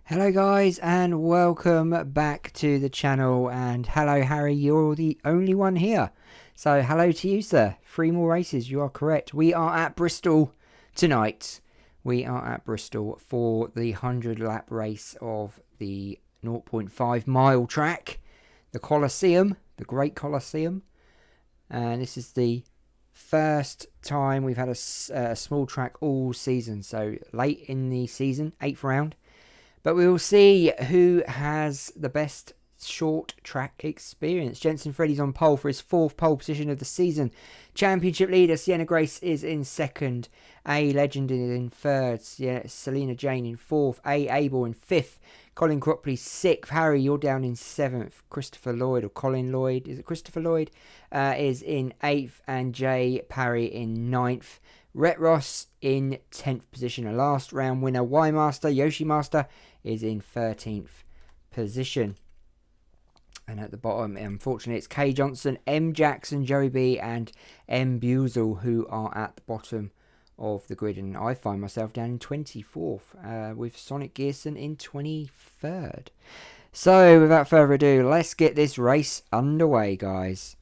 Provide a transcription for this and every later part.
Hello guys and welcome back to the channel, and hello Harry, you're the only one here, so hello to you sir. 3 more races, you are correct. We are at Bristol tonight. We are at Bristol for the 100 lap race of the 0.5 mile track, the Colosseum, the Great Colosseum, and this is the first time we've had a small track all season, so late in the season, 8th round. But we will see who has the best short track experience. Jenson Freddie's on pole for his 4th pole position of the season. Championship leader Sienna Grace is in 2nd. A Legend is in 3rd. Selina Jane in 4th. A Abel in 5th. Colin Cropley 6th. Parry, you're down in 7th. Christopher Lloyd, or Colin Lloyd, is it Christopher Lloyd? Is in 8th. And Jay Parry in 9th. Rhett Ross in 10th position. A last round winner, Yoshi Master, Yoshi Master, is in 13th position. And at the bottom, unfortunately, it's Kayden Johnson, M Jackson, Joey B, and M Buizel who are at the bottom of the grid. And I find myself down in 24th with Sonic Gearson in 23rd. So without further ado, let's get this race underway, guys.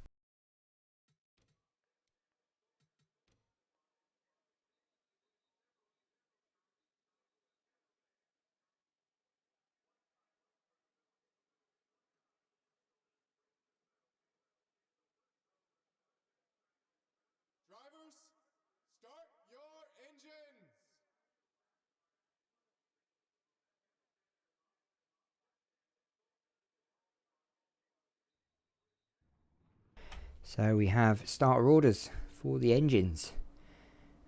So we have starter orders for the engines,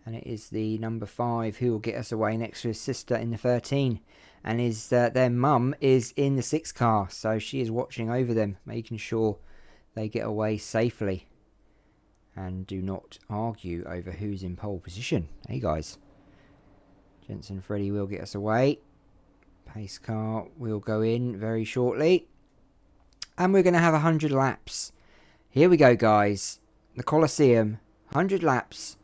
and it is the number 5 who will get us away next to his sister in the 13, and his their mum is in the 6 car, so she is watching over them, making sure they get away safely and do not argue over who's in pole position. Hey guys, Jenson Freddie will get us away. Pace car will go in very shortly, and we're going to have 100 laps. Here we go, guys. The Colosseum, 100 laps.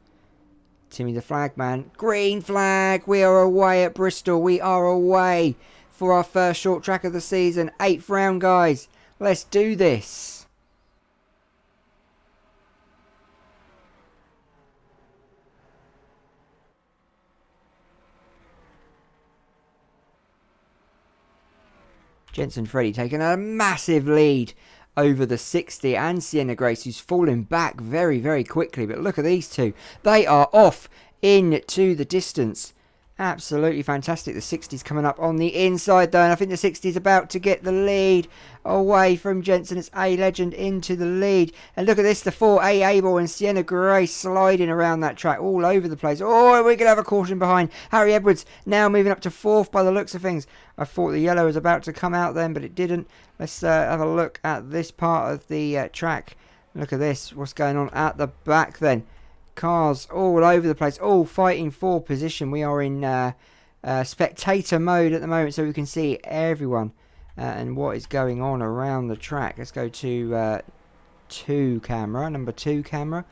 Timmy the Flagman, green flag. We are away at Bristol. We are away for our first short track of the season. 8th round, guys. Let's do this. Jenson Freddie taking a massive lead over the 60 and Sienna Grace, who's falling back very, very quickly. But look at these two. They are off into the distance. Absolutely fantastic. The 60's coming up on the inside though, and I think the 60's about to get the lead away from Jenson. It's A Legend into the lead. And look at this, the 4 A Abel and Sienna Grace sliding around that track all over the place. Oh, we could have a caution behind. Harry Edwards now moving up to 4th by the looks of things. I thought the yellow was about to come out then, but it didn't. Let's have a look at this part of the track. Look at this. What's going on at the back then? Cars all over the place, all fighting for position. We are in spectator mode at the moment, so we can see everyone and what is going on around the track. Let's go to number 2 camera.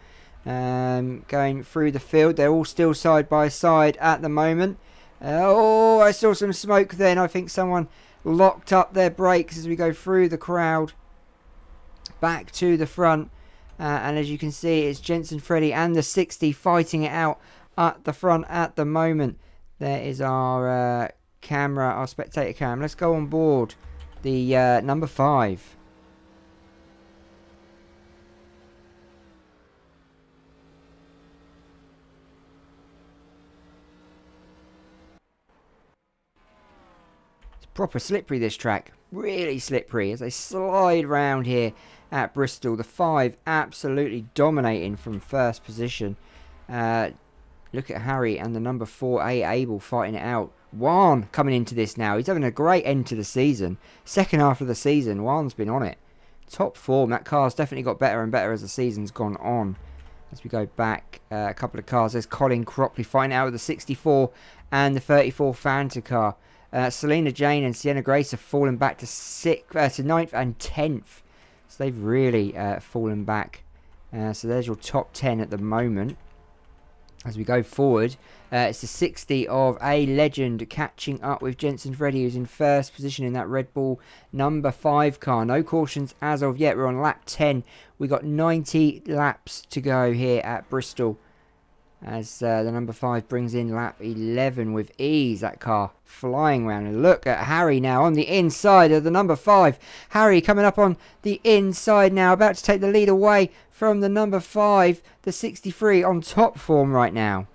Going through the field. They're all still side by side at the moment. Oh, I saw some smoke then. I think someone locked up their brakes as we go through the crowd back to the front. And as you can see, it's Jenson Freddie and the 60 fighting it out at the front at the moment. There is our camera, our spectator cam. Let's go on board the number 5. It's proper slippery, this track. Really slippery as they slide round here at Bristol. The 5 absolutely dominating from first position. Look at Harry and the number 4 A Abel fighting it out. Juan coming into this now. He's having a great end to the season. Second half of the season, Juan's been on it. Top form. That car's definitely got better and better as the season's gone on. As we go back a couple of cars, there's Colin Cropley fighting out with the 64 and the 34 Fanta car. Selina Jane and Sienna Grace have fallen back to 9th and 10th. So they've really fallen back. So there's your top 10 at the moment. as we go forward. It's the 60 of A Legend catching up with Jenson Freddie, who's in first position in that Red Bull number 5 car. No cautions as of yet. We're on lap 10. We got 90 laps to go here at Bristol, as the number 5 brings in lap 11 with ease. That car flying around. And look at Harry now on the inside of the number 5. Harry coming up on the inside now, about to take the lead away from the number 5. The 63 on top form right now.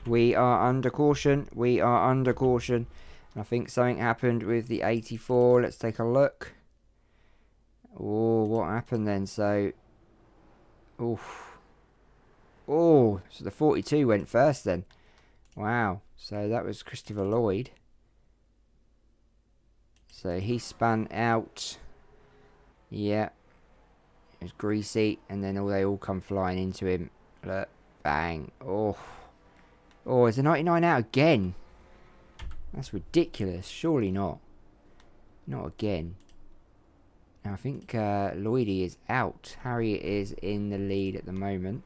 We are under caution. We are under caution. I think something happened with the 84. Let's take a look. Oh, what happened then? So, oof. Oh, so the 42 went first then. Wow. So that was Christopher Lloyd. So he spun out. Yeah. It was greasy. And then they all come flying into him. Look. Bang. Oh. Oh, is the 99 out again? That's ridiculous. Surely not. Not again. Now, I think Lloydie is out. Harry is in the lead at the moment.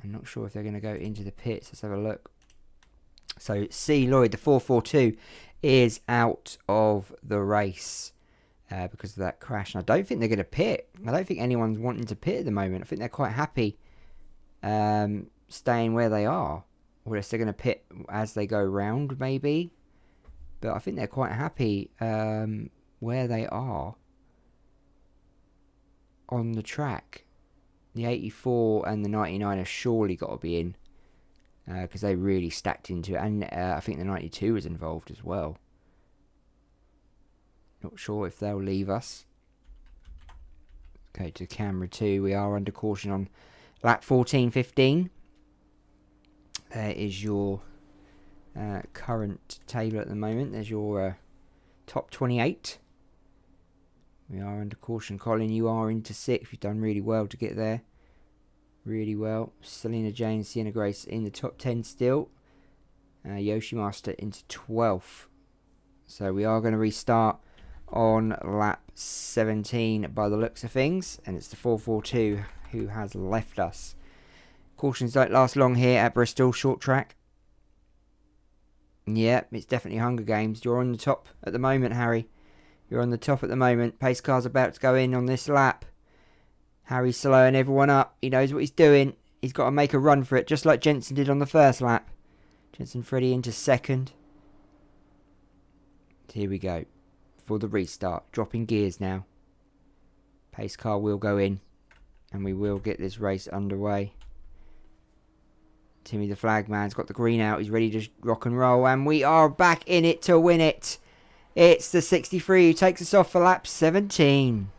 I'm not sure if they're going to go into the pits. Let's have a look. So, C. Lloyd, the 442, is out of the race because of that crash. And I don't think they're going to pit. I don't think anyone's wanting to pit at the moment. I think they're quite happy staying where they are. Or else they're going to pit as they go round, maybe. But I think they're quite happy where they are on the track. The 84 and the 99 have surely got to be in. Because they really stacked into it. And I think the 92 was involved as well. Not sure if they'll leave us. Go to camera 2. We are under caution on lap 14-15. There is your current table at the moment. There's your top 28. We are under caution. Colin, you are into 6th. You've done really well to get there. Really well. Selina Jane, Sienna Grace in the top 10 still. Yoshi Master into 12th. So we are going to restart on lap 17 by the looks of things. And it's the 442 who has left us. Cautions don't last long here at Bristol. Short track. Yep, it's definitely Hunger Games. You're on the top at the moment, Harry. You're on the top at the moment. Pace car's about to go in on this lap. Harry's slowing everyone up. He knows what he's doing. He's got to make a run for it, just like Jenson did on the first lap. Jenson Freddie into 2nd. Here we go. For the restart. Dropping gears now. Pace car will go in. And we will get this race underway. Timmy the Flagman's got the green out. He's ready to rock and roll. And we are back in it to win it. It's the 63 who takes us off for lap 17.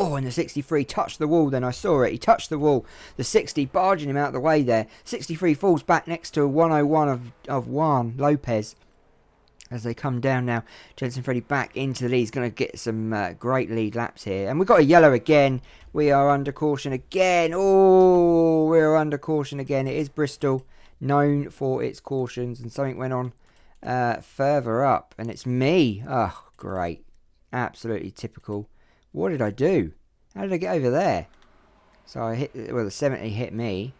Oh, and the 63 touched the wall then. I saw it. He touched the wall. The 60 barging him out of the way there. 63 falls back next to a 101 of Juan Lopez. As they come down now. Jenson Freddie back into the lead. He's going to get some great lead laps here. And we've got a yellow again. We are under caution again. Oh, we're under caution again. It is Bristol. Known for its cautions. And something went on further up. And it's me. Oh, great. Absolutely typical. What did I do? How did I get over there? So I hit, well, the 70 hit me.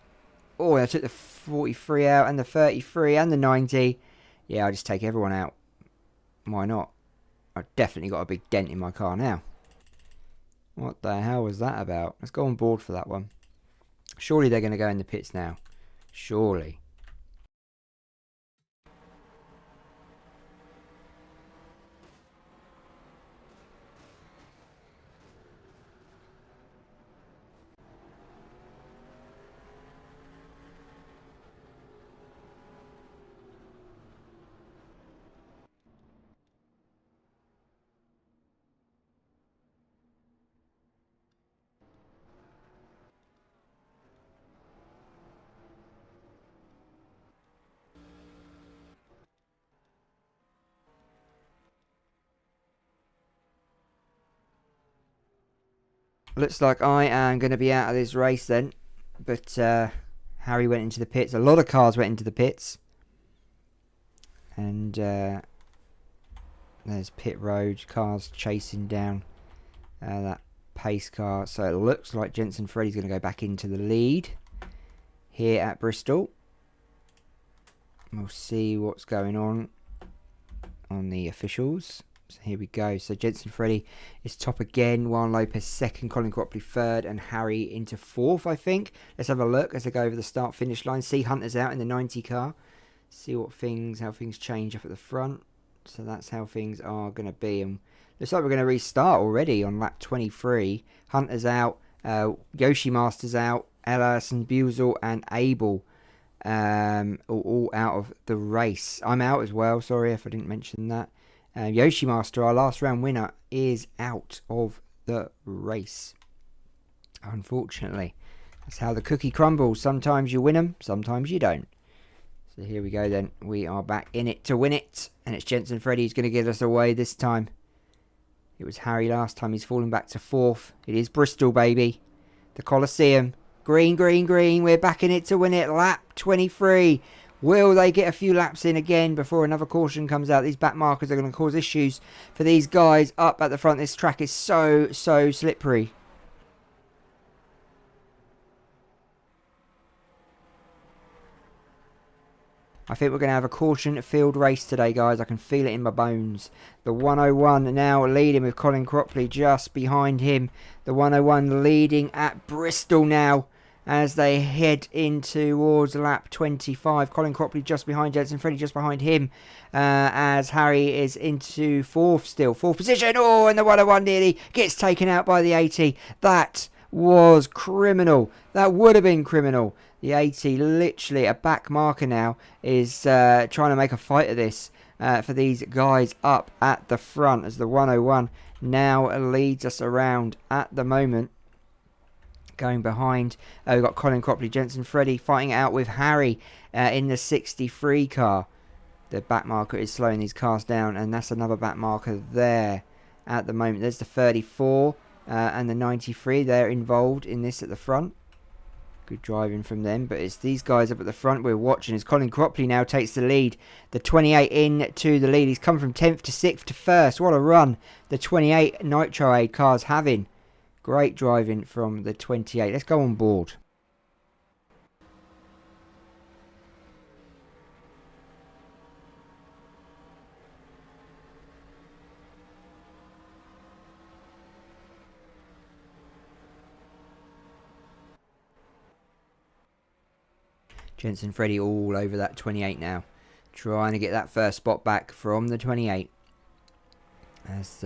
Oh, I took the 43 out and the 33 and the 90. Yeah, I'll just take everyone out. Why not? I've definitely got a big dent in my car now. What the hell was that about? Let's go on board for that one. Surely they're going to go in the pits now. Surely. looks like I am going to be out of this race then. But Harry went into the pits. A lot of cars went into the pits. And there's pit road. Cars chasing down that pace car. So it looks like Jenson Freddie's going to go back into the lead here at Bristol. We'll see what's going on the officials. So here we go. So Jenson Freddie is top again. Juan Lopez second. Colin Cropley third. And Harry into fourth, I think. Let's have a look as they go over the start-finish line. See Hunter's out in the 90 car. See how things change up at the front. So that's how things are going to be. And looks like we're going to restart already on lap 23. Hunter's out. Yoshi Master's out. Lyle Austin, Buizel and Abel all out of the race. I'm out as well. Sorry if I didn't mention that. Yoshi Master, our last round winner, is out of the race. Unfortunately. That's how the cookie crumbles. Sometimes you win them, sometimes you don't. So here we go then. We are back in it to win it. And it's Jenson Freddie who's going to get us away this time. It was Harry last time. He's fallen back to fourth. It is Bristol, baby. The Coliseum. Green, green, green. We're back in it to win it. Lap 23. Will they get a few laps in again before another caution comes out? These back markers are going to cause issues for these guys up at the front. This track is so slippery. I think we're going to have a caution field race today, guys. I can feel it in my bones. The 101 now leading with Colin Cropley just behind him. The 101 leading at Bristol now as they head in towards lap 25. Colin Cropley just behind Jenson Freddie, just behind him. As Harry is into fourth still. Fourth position. Oh, and the 101 nearly gets taken out by the 80. That was criminal. That would have been criminal. The 80, literally a back marker now, is trying to make a fight of this for these guys up at the front as the 101 now leads us around at the moment. Going behind, we've got Colin Cropley, Jenson Freddie fighting it out with Harry in the 63 car. The back marker is slowing these cars down, and that's another back marker there at the moment. There's the 34 and the 93. They're involved in this at the front. Good driving from them, but it's these guys up at the front we're watching as Colin Cropley now takes the lead. The 28 in to the lead. He's come from 10th to 6th to 1st. What a run the 28 Nitro Aid car's having. Great driving from the 28. Let's go on board. Jenson Freddie all over that 28 now. Trying to get that first spot back from the 28. As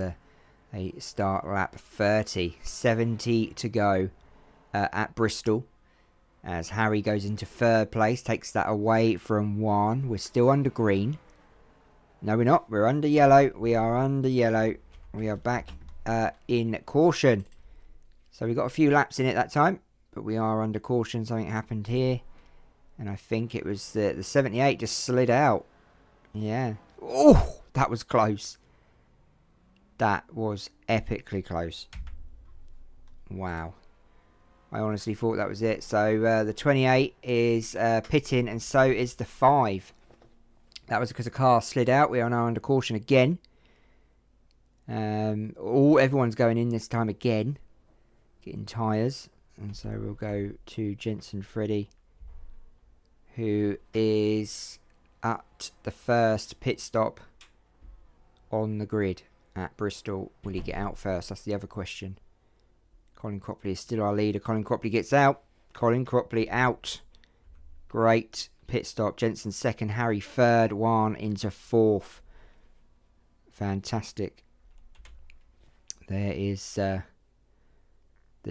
they start lap 30. 70 to go at Bristol. As Harry goes into third place. Takes that away from Juan. We're still under green. No, we're not. We're under yellow. We are under yellow. We are back in caution. So we got a few laps in it that time. But we are under caution. Something happened here. And I think it was the 78 just slid out. Yeah. Oh, that was close. That was epically close. Wow. I honestly thought that was it. So the 28 is pitting and so is the 5. That was because a car slid out. We are now under caution again. Everyone's going in this time again. Getting tyres. And so we'll go to Jenson Freddie, who is at the first pit stop on the grid at Bristol. Will he get out first? That's the other question. Colin Cropley is still our leader. Colin Cropley gets out. Colin Cropley out. Great pit stop. Jenson second. Harry third. Juan into fourth. Fantastic. There is the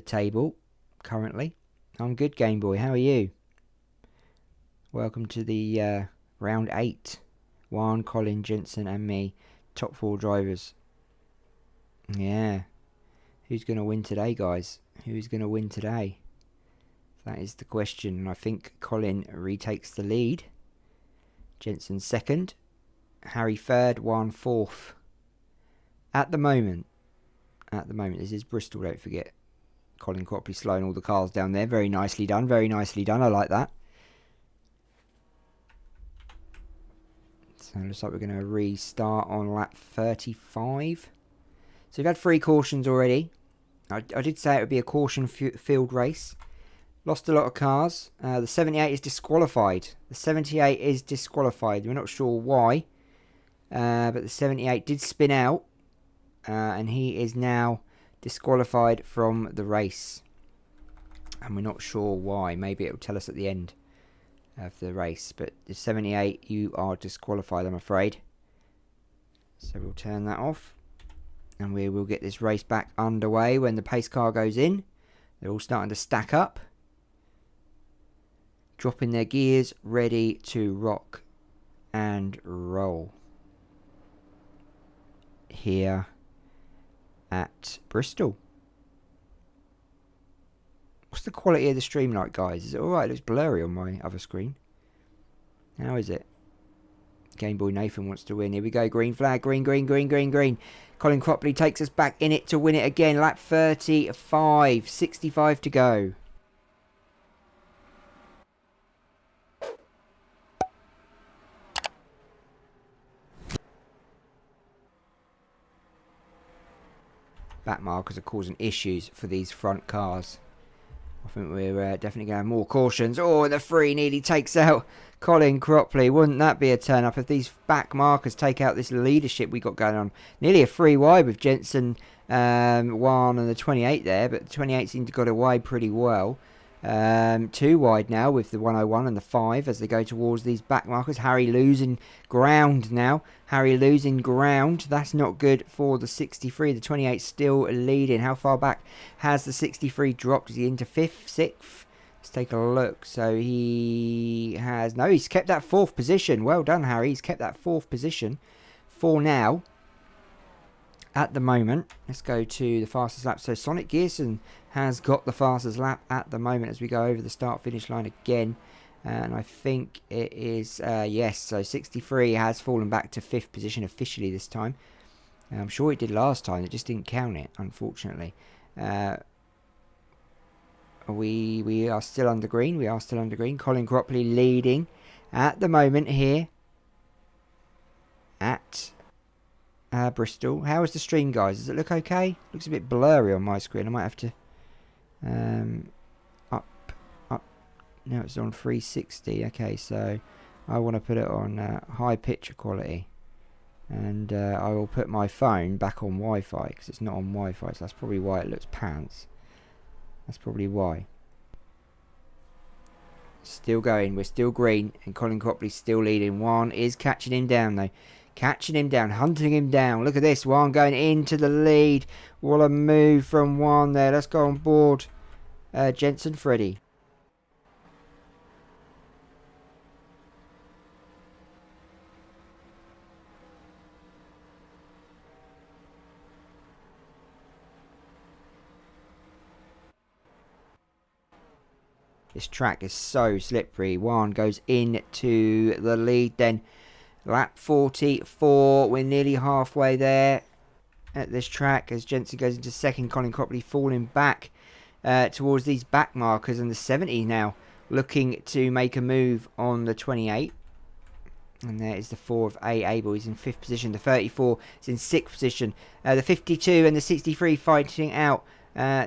table currently. I'm good, Game Boy. How are you? Welcome to the round 8. Juan, Colin, Jenson and me. Top 4 drivers. Yeah. Who's going to win today, guys? Who's going to win today? That is the question. And I think Colin retakes the lead. Jenson second. Harry third. Juan fourth. At the moment. This is Bristol, don't forget. Colin Cropley slowing all the cars down there. Very nicely done. Very nicely done. I like that. So it looks like we're going to restart on lap 35. So we've had 3 cautions already. I did say it would be a caution-filled race. Lost a lot of cars. The 78 is disqualified. The 78 is disqualified. We're not sure why. But the 78 did spin out. And he is now disqualified from the race. And we're not sure why. Maybe it will tell us at the end of the race. But the 78, you are disqualified, I'm afraid. So we'll turn that off. And we will get this race back underway when the pace car goes in. They're all starting to stack up. Dropping their gears, ready to rock and roll. Here at Bristol. What's the quality of the stream like, guys? Is it alright? It looks blurry on my other screen. How is it? Game Boy Nathan wants to win. Here we go. Green flag. Green, green, green, green, green. Colin Cropley takes us back in it to win it again. Lap 35. 65 to go. Back markers are causing issues for these front cars. I think we're definitely going to have more cautions. Oh, the 3 nearly takes out Colin Cropley. Wouldn't that be a turn up if these back markers take out this leadership we got going on? Nearly a 3 wide with Jenson, Juan and the 28 there, but the 28 seemed to got away pretty well. 2 wide now with the 101 and the 5 as they go towards these back markers. Harry losing ground now. Harry losing ground. That's not good for the 63. The 28 still leading. How far back has the 63 dropped? Is he into 5th, 6th? Let's take a look. So he has... No, he's kept that 4th position. Well done, Harry. He's kept that 4th position for now. At the moment, let's go to the fastest lap. So Sonic Gearson has got the fastest lap at the moment as we go over the start-finish line again. And I think it is, yes, so 63 has fallen back to 5th position officially this time. I'm sure it did last time, it just didn't count it, unfortunately. We are still under green, Colin Cropley leading at the moment here at Bristol. How is the stream, guys? Does it look okay? Looks a bit blurry on my screen. I might have to up. Now it's on 360. Okay, so I want to put it on high picture quality, and I will put my phone back on Wi-Fi because it's not on Wi-Fi. So that's probably why it looks pants. That's probably why. Still going. We're still green, and Colin Cropley's still leading. Juan is catching him down though. Catching him down, hunting him down. Look at this, Juan going into the lead. What a move from Juan there. Let's go on board Jenson Freddie. This track is so slippery. Juan goes into the lead then. Lap 44, we're nearly halfway there at this track as Jenson goes into second. Colin Cropley falling back towards these back markers, and the 70 now looking to make a move on the 28. And there is the 4 of A. Abel. He's in 5th position. The 34 is in 6th position. The 52 and the 63 fighting out.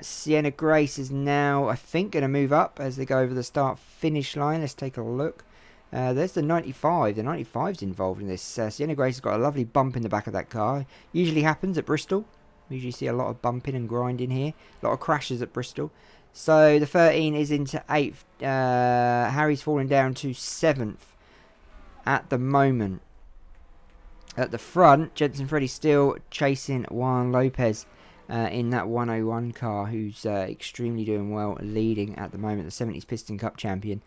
Sienna Grace is now, I think, going to move up as they go over the start-finish line. Let's take a look. There's the 95. The 95's involved in this. Sienna Grace has got a lovely bump in the back of that car. Usually happens at Bristol. We usually see a lot of bumping and grinding here. A lot of crashes at Bristol. So the 13 is into 8th. Harry's falling down to 7th at the moment. At the front, Jenson Freddie still chasing Juan Lopez in that 101 car, who's extremely doing well, leading at the moment. The 70s Piston Cup champion.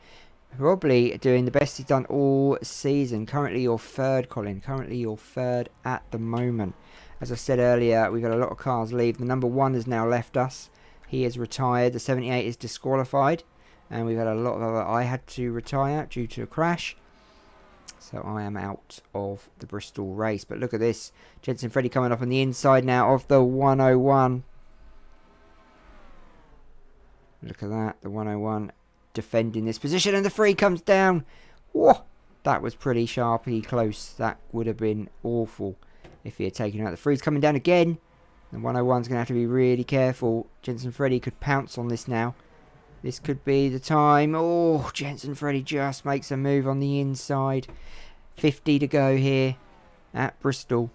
Probably doing the best he's done all season. Currently your 3rd, Colin. Currently your 3rd at the moment. As I said earlier, we've had a lot of cars leave. The number 1 has now left us. He is retired. The 78 is disqualified. And we've had a lot of other... I had to retire due to a crash. So I am out of the Bristol race. But look at this. Jenson Freddie coming up on the inside now of the 101. Look at that. The 101 defending this position, and the 3 comes down. Whoa! That was pretty sharply close. That would have been awful if he had taken out. The 3's coming down again. The 101's going to have to be really careful. Jenson Freddie could pounce on this now. This could be the time. Oh, Jenson Freddie just makes a move on the inside. 50 to go here at Bristol.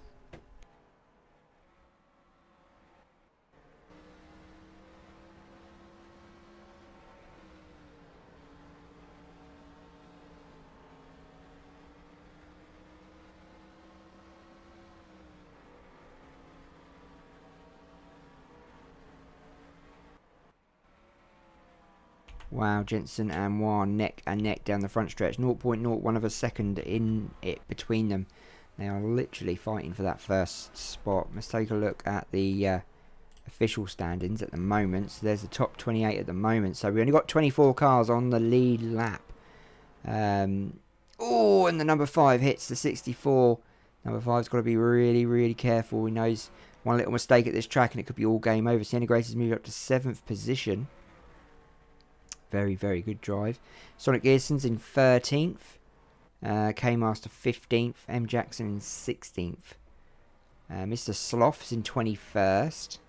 Wow, Jenson and Juan neck and neck down the front stretch. 0.01 of a second in it between them. They are literally fighting for that first spot. Let's take a look at the official standings at the moment. So there's the top 28 at the moment. So we only got 24 cars on the lead lap. Oh, and the number 5 hits the 64. Number 5's got to be really, really careful. He knows one little mistake at this track and it could be all game over. Sienna Grace has moved up to 7th position. Very, very good drive. Sonic Gearson's in 13th. Keiko Master 15th. M Jackson in 16th. Mr. Sloth's in 21st.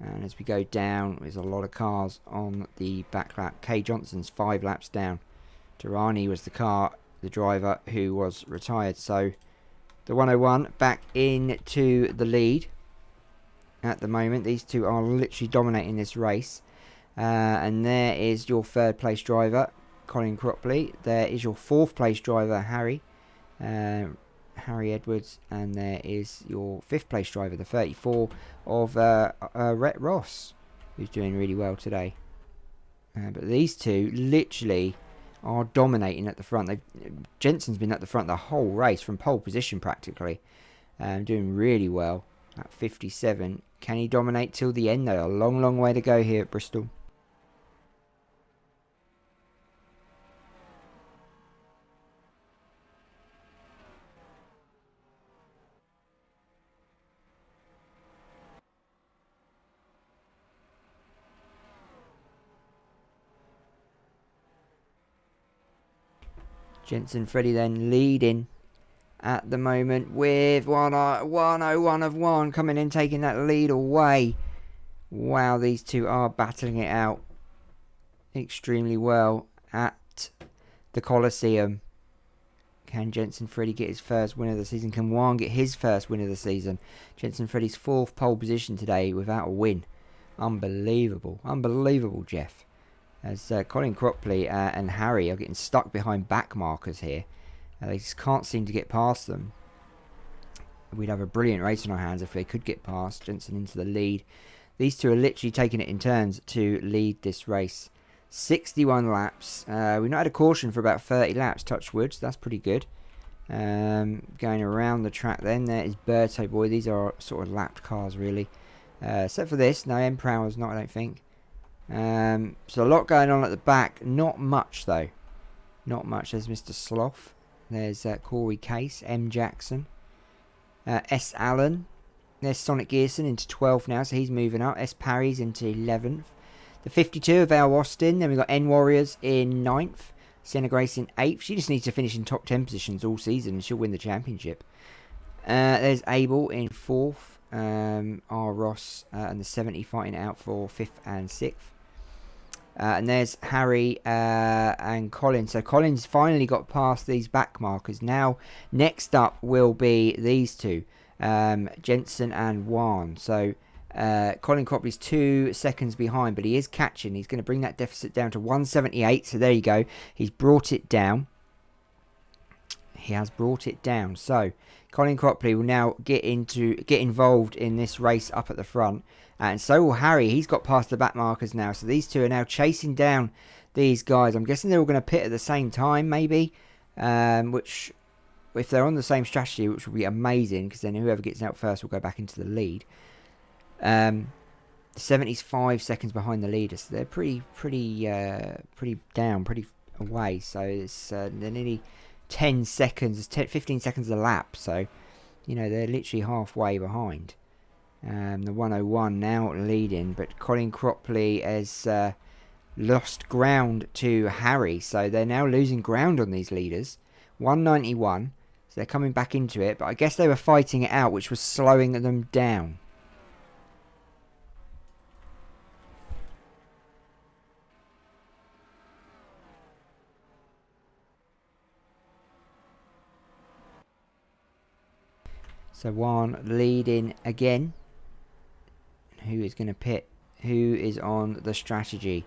And as we go down, there's a lot of cars on the back lap. Kayden Johnson's 5 laps down. Durrani was the driver who was retired. So the 101 back into the lead at the moment. These two are literally dominating this race. And there is your 3rd place driver, Colin Cropley. There is your 4th place driver, Harry Edwards. And there is your 5th place driver, the 34 of Rhett Ross, who's doing really well today. But these two literally are dominating at the front. Jenson's been at the front the whole race, from pole position practically. Doing really well at 57. Can he dominate till the end though? A long, long way to go here at Bristol. Jenson Freddie then leading at the moment with 101 of 1 coming in, taking that lead away. Wow, these two are battling it out extremely well at the Coliseum. Can Jenson Freddie get his first win of the season? Can Juan get his first win of the season? Jenson Freddie's 4th pole position today without a win. Unbelievable. Unbelievable, Jeff. As Colin Cropley and Harry are getting stuck behind back markers here. They just can't seem to get past them. We'd have a brilliant race on our hands if they could get past. Jenson into the lead. These two are literally taking it in turns to lead this race. 61 laps. We've not had a caution for about 30 laps, touch wood, so that's pretty good. Going around the track then, there is Berto Boi. These are sort of lapped cars really. Except for this, no, Prower's not, I don't think. So a lot going on at the back. Not much though. Not much. There's Mr. Sloth. There's Corey Case. M Jackson. S Allen. There's Sonic Gearson into 12th now, so he's moving up. S Parry's into 11th. The 52 of Lyle Austin. Then we've got N Warriors in 9th. Sienna Grace in 8th. She just needs to finish in top 10 positions all season and she'll win the championship. There's Abel in 4th. R. Ross and the 70 fighting out for 5th and 6th. And there's Harry and Colin. So Colin's finally got past these back markers. Now, next up will be these two, Jenson and Juan. So Colin Cropley's 2 seconds behind, but he is catching. He's going to bring that deficit down to 178. So there you go. He's brought it down. He has brought it down. So Colin Cropley will now get involved in this race up at the front. And so will Harry. He's got past the back markers now. So these two are now chasing down these guys. I'm guessing they're all going to pit at the same time, maybe. Which, if they're on the same strategy, which will be amazing, because then whoever gets out first will go back into the lead. The 70's 5 seconds behind the leader. So they're pretty down, pretty away. So it's they're nearly 10 seconds, 15 seconds a lap. So, you know, they're literally halfway behind. The 101 now leading, but Colin Cropley has lost ground to Harry. So they're now losing ground on these leaders. 191. So they're coming back into it. But I guess they were fighting it out, which was slowing them down. So Juan leading again. Who is going to pit? Who is on the strategy?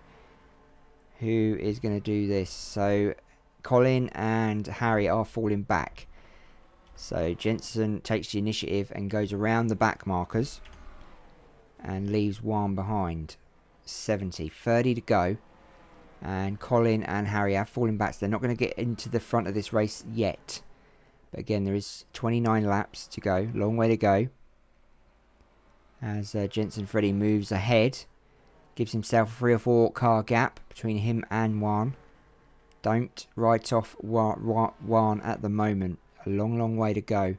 Who is going to do this? So Colin and Harry are falling back. So Jenson takes the initiative and goes around the back markers. And leaves Juan behind. 70. 30 to go. And Colin and Harry have fallen back. So they're not going to get into the front of this race yet. But again, there is 29 laps to go. Long way to go. As Jenson Freddie moves ahead. Gives himself a 3 or 4 car gap between him and Juan. Don't write off Juan at the moment. A long, long way to go.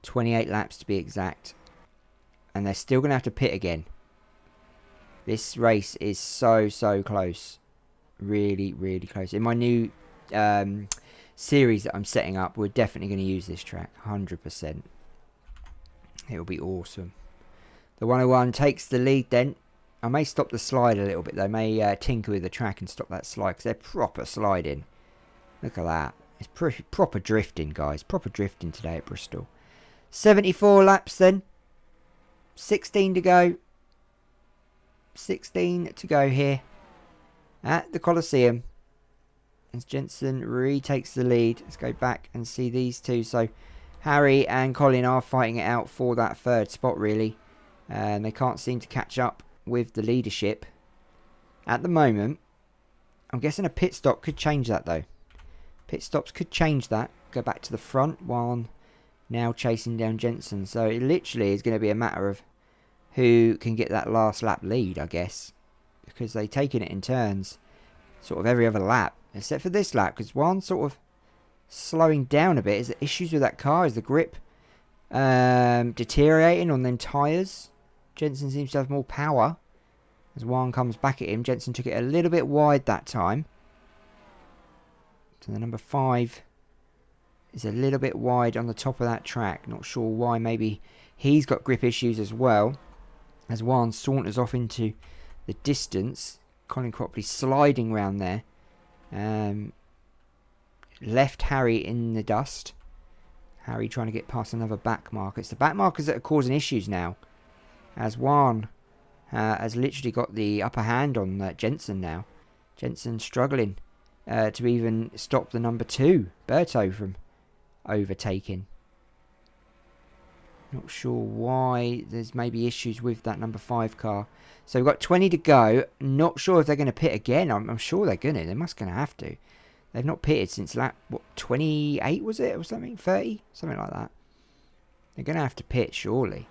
28 laps to be exact. And they're still going to have to pit again. This race is so, so close. Really, really close. In my new series that I'm setting up, we're definitely going to use this track. 100%. It'll be awesome. The 101 takes the lead then. I may stop the slide a little bit though. I may tinker with the track and stop that slide because they're proper sliding. Look at that. It's proper drifting, guys. Proper drifting today at Bristol. 74 laps then. 16 to go. 16 to go here at the Coliseum. As Jenson retakes the lead. Let's go back and see these two. So Harry and Colin are fighting it out for that third spot really. And they can't seem to catch up with the leadership at the moment. I'm guessing a pit stop could change that though. Pit stops could change that. Go back to the front while now chasing down Jenson. So it literally is going to be a matter of who can get that last lap lead, I guess. Because they're taking it in turns sort of every other lap. Except for this lap, because one's sort of slowing down a bit. Is the issues with that car? Is the grip deteriorating on them tyres? Jenson seems to have more power. As Juan comes back at him, Jenson took it a little bit wide that time. So the number 5 is a little bit wide on the top of that track. Not sure why. Maybe he's got grip issues as well. As Juan saunters off into the distance. Colin Cropley sliding round there. Left Harry in the dust. Harry trying to get past another back marker. It's the back markers that are causing issues now. As Juan has literally got the upper hand on Jenson now. Jenson struggling to even stop the number 2, Berto, from overtaking. Not sure why. There's maybe issues with that number 5 car. So we've got 20 to go. Not sure if they're going to pit again. I'm sure they're going to. They must going to have to. They've not pitted since lap, what, 28 was it? Or something? 30? Something like that. They're going to have to pit, surely.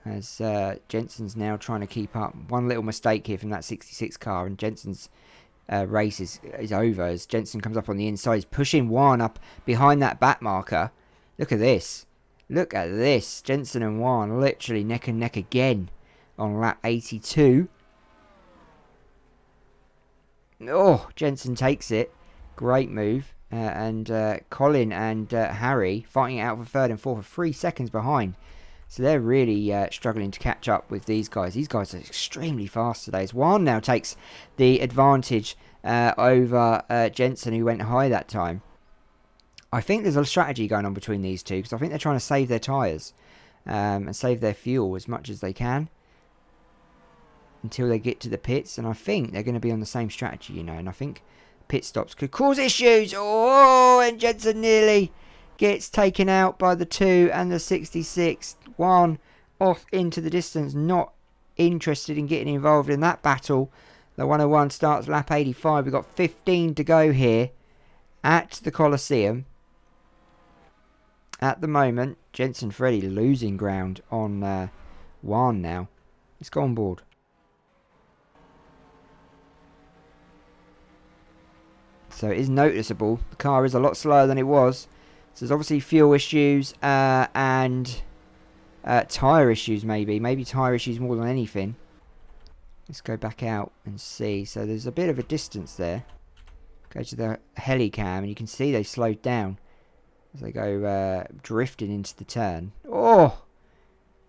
As Jenson's now trying to keep up. One little mistake here from that 66 car. And Jenson's race is over. As Jenson comes up on the inside. He's pushing Juan up behind that back marker. Look at this. Look at this. Jenson and Juan literally neck and neck again on lap 82. Oh, Jenson takes it. Great move. And Colin and Harry fighting it out for third and fourth, 3 seconds behind. So they're really struggling to catch up with these guys. These guys are extremely fast today. As Juan now takes the advantage over Jenson, who went high that time. I think there's a strategy going on between these two, because I think they're trying to save their tyres and save their fuel as much as they can until they get to the pits. And I think they're going to be on the same strategy, you know. And I think pit stops could cause issues. Oh, and Jenson nearly gets taken out by the 2 and the 66. One off into the distance, not interested in getting involved in that battle. The 101 starts lap 85. We've got 15 to go here at the Coliseum. At the moment, Jenson Freddie losing ground on Juan now. Let's go on board. So it is noticeable. The car is a lot slower than it was. So there's obviously fuel issues and tyre issues maybe. Maybe tyre issues more than anything. Let's go back out and see. So there's a bit of a distance there. Go to the helicam and you can see they've slowed down as they go drifting into the turn. Oh!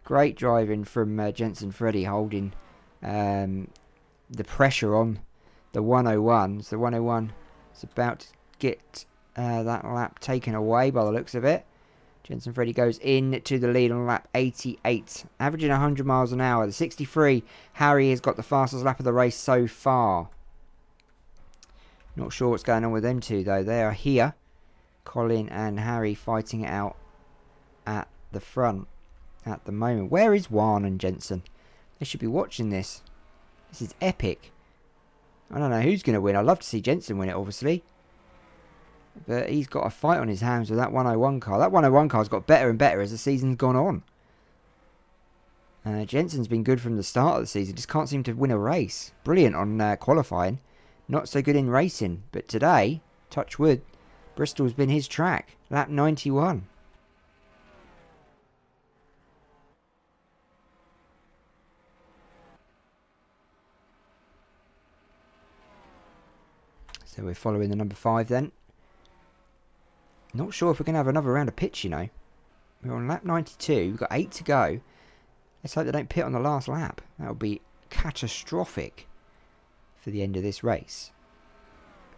Great driving from Jenson Freddie, holding the pressure on the 101. So the 101 is about to get that lap taken away by the looks of it. Jenson Freddie goes in to the lead on lap 88, averaging 100 miles an hour. The 63, Harry has got the fastest lap of the race so far. Not sure what's going on with them two though. They are here. Colin and Harry fighting it out at the front at the moment. Where is Juan and Jenson? They should be watching this. This is epic. I don't know who's going to win. I'd love to see Jenson win it, obviously. But he's got a fight on his hands with that 101 car. That 101 car's got better and better as the season's gone on. Jenson's been good from the start of the season. Just can't seem to win a race. Brilliant on qualifying. Not so good in racing. But today, touch wood, Bristol's been his track. Lap 91. So we're following the number 5 then. Not sure if we're going to have another round of pits, you know. We're on lap 92. We've got 8 to go. Let's hope they don't pit on the last lap. That would be catastrophic for the end of this race.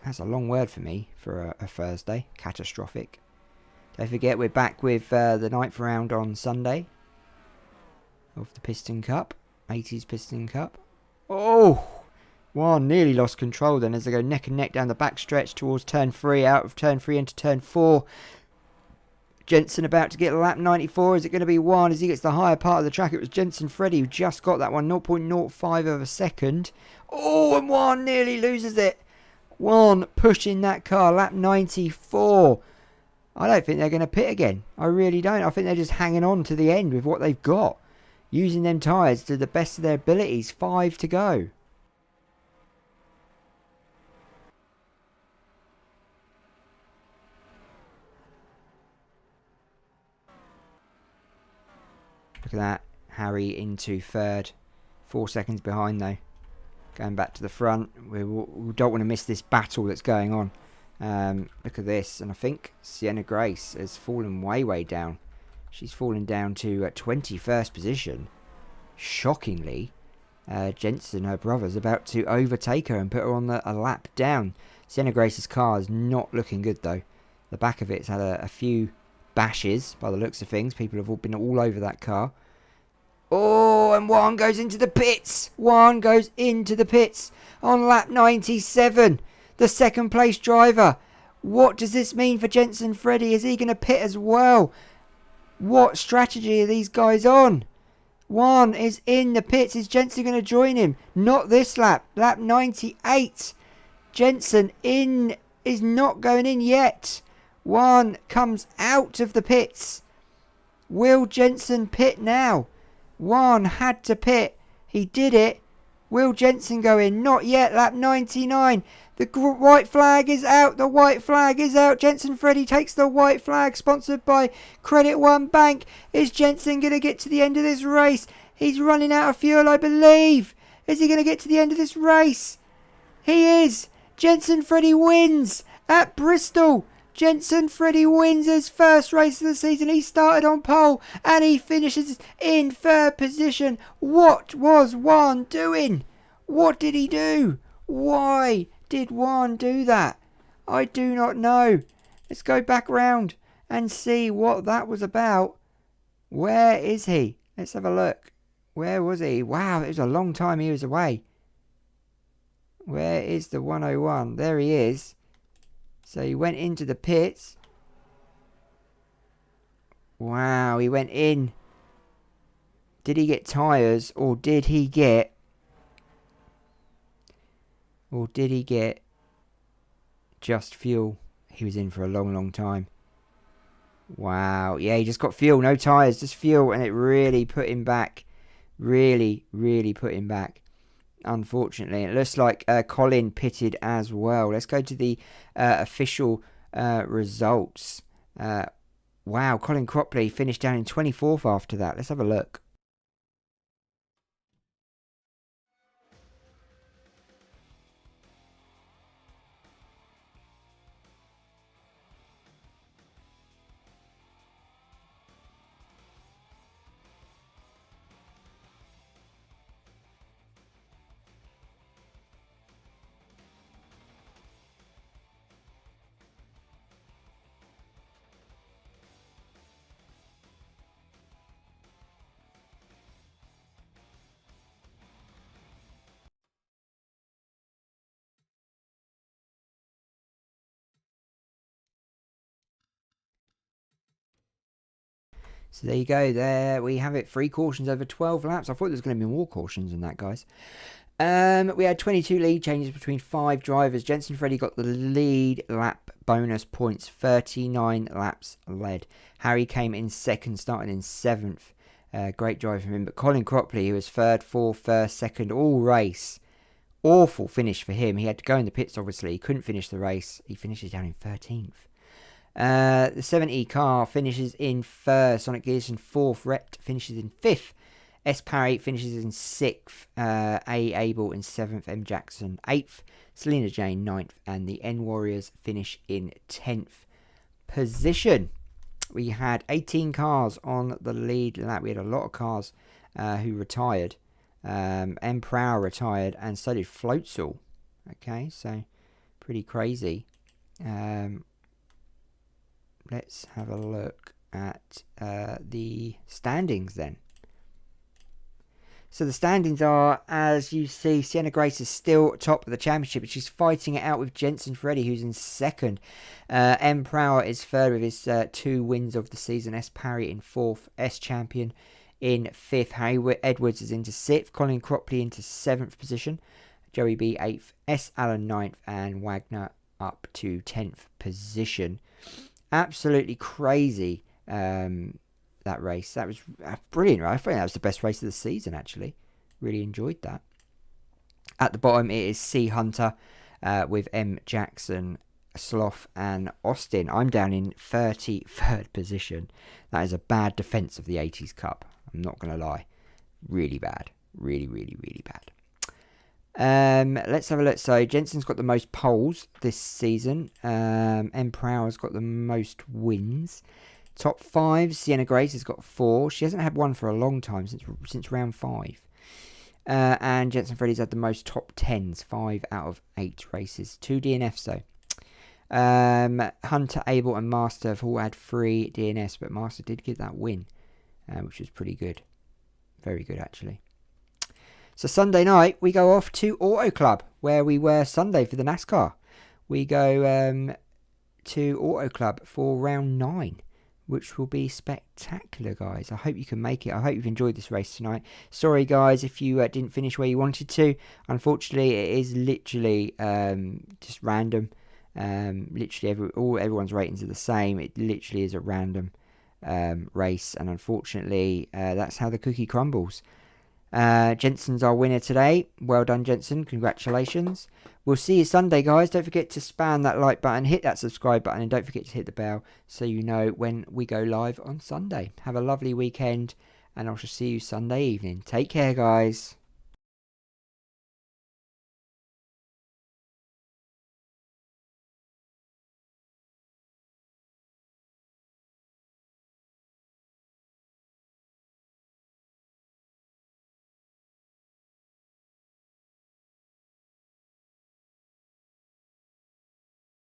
That's a long word for me for a Thursday. Catastrophic. Don't forget we're back with the 9th round on Sunday of the Piston Cup. 80s Piston Cup. Oh! Juan nearly lost control then as they go neck and neck down the back stretch towards turn 3, out of turn 3 into turn 4. Jenson about to get lap 94. Is it going to be Juan as he gets the higher part of the track? It was Jenson Freddie who just got that one, 0.05 of a second. Oh, and Juan nearly loses it. Juan pushing that car, lap 94. I don't think they're going to pit again. I really don't. I think they're just hanging on to the end with what they've got. Using them tyres to the best of their abilities. 5 to go. Look at that. Harry into 3rd. 4 seconds behind though. Going back to the front. We don't want to miss this battle that's going on. Look at this. And I think Sienna Grace has fallen way down. She's fallen down to 21st position. Shockingly. Jenson, her brother, is about to overtake her and put her on a lap down. Sienna Grace's car is not looking good though. The back of it's had a few bashes by the looks of things. People have all been all over that car. Oh, and Juan goes into the pits. Juan goes into the pits on lap 97. The 2nd place driver. What does this mean for Jenson Freddie? Is he going to pit as well? What strategy are these guys on? Juan is in the pits. Is Jenson going to join him? Not this lap. Lap 98. Jenson is not going in yet. Juan comes out of the pits. Will Jenson pit now? Juan had to pit. He did it. Will Jenson go in? Not yet. Lap 99. The white flag is out. The white flag is out. Jenson Freddie takes the white flag. Sponsored by Credit One Bank. Is Jenson going to get to the end of this race? He's running out of fuel, I believe. Is he going to get to the end of this race? He is. Jenson Freddie wins at Bristol. Jenson Freddie wins his first race of the season. He started on pole and he finishes in 3rd position. What was Juan doing? What did he do? Why did Juan do that? I do not know. Let's go back round and see what that was about. Where is he? Let's have a look. Where was he? Wow, it was a long time he was away. Where is the 101? There he is. So he went into the pits. Wow, he went in. Did he get tyres or did he get... just fuel? He was in for a long time. Wow, yeah, he just got fuel, no tyres, just fuel, and it really put him back. Really put him back. Unfortunately, it looks like Colin pitted as well. Let's go to the official results. Wow, Colin Cropley finished down in 24th after that. Let's have a look. So there you go. There we have it. 3 cautions over 12 laps. I thought there was going to be more cautions than that, guys. We had 22 lead changes between 5 drivers. Jenson Freddie got the lead lap bonus points. 39 laps led. Harry came in second, starting in 7th. Great drive from him. But Colin Cropley, who was 3rd, 4th, 1st, 2nd all race. Awful finish for him. He had to go in the pits, obviously. He couldn't finish the race. He finishes down in 13th. The 70 car finishes in 1st. Sonic Gearson 4th. Rhett finishes in 5th. S. Parry finishes in 6th. A. Abel in 7th. M. Jackson 8th. Selina Jane 9th. And the N Warriors finish in 10th position. We had 18 cars on the lead lap. We had a lot of cars who retired. M. Prower retired, and so did Floatzel. Okay, so pretty crazy. Let's have a look at the standings then. So the standings are, as you see, Sienna Grace is still top of the championship, but she's fighting it out with Jenson Freddie, who's in 2nd. M. Prower is 3rd with his 2 wins of the season. S. Parry in 4th. S. Champion in 5th. Harry Edwards is into 6th. Colin Cropley into 7th position. Joey B 8th. S. Allen 9th. And Wagner up to 10th position. Absolutely crazy, that race. That was brilliant, right? I think that was the best race of the season, actually. Really enjoyed that. At the bottom, it is C. Hunter with M. Jackson, Sloth and Austin. I'm down in 33rd position. That is a bad defence of the 80s Cup. I'm not going to lie. Really bad. Really, really, really bad. Let's have a look. So Jenson's got the most poles this season. M. Prower's got the most wins. Top 5, Sienna Grace has got 4. She hasn't had one for a long time, since round 5. And Jenson Freddie's had the most top 10s, 5 out of 8 races. 2 DNFs though. Hunter, Abel and Master have all had 3 DNFs, but Master did get that win, which was pretty good. Very good, actually. So Sunday night, we go off to Auto Club, where we were Sunday for the NASCAR. We go to Auto Club for round 9, which will be spectacular, guys. I hope you can make it. I hope you've enjoyed this race tonight. Sorry, guys, if you didn't finish where you wanted to. Unfortunately, it is literally just random. Literally, everyone's ratings are the same. It literally is a random race, and unfortunately, that's how the cookie crumbles. Jenson's our winner today. Well done, Jenson. Congratulations. We'll see you Sunday, guys. Don't forget to spam that like button, hit that subscribe button, and don't forget to hit the bell so you know when we go live on Sunday. Have a lovely weekend, and I shall see you Sunday evening. Take care, guys.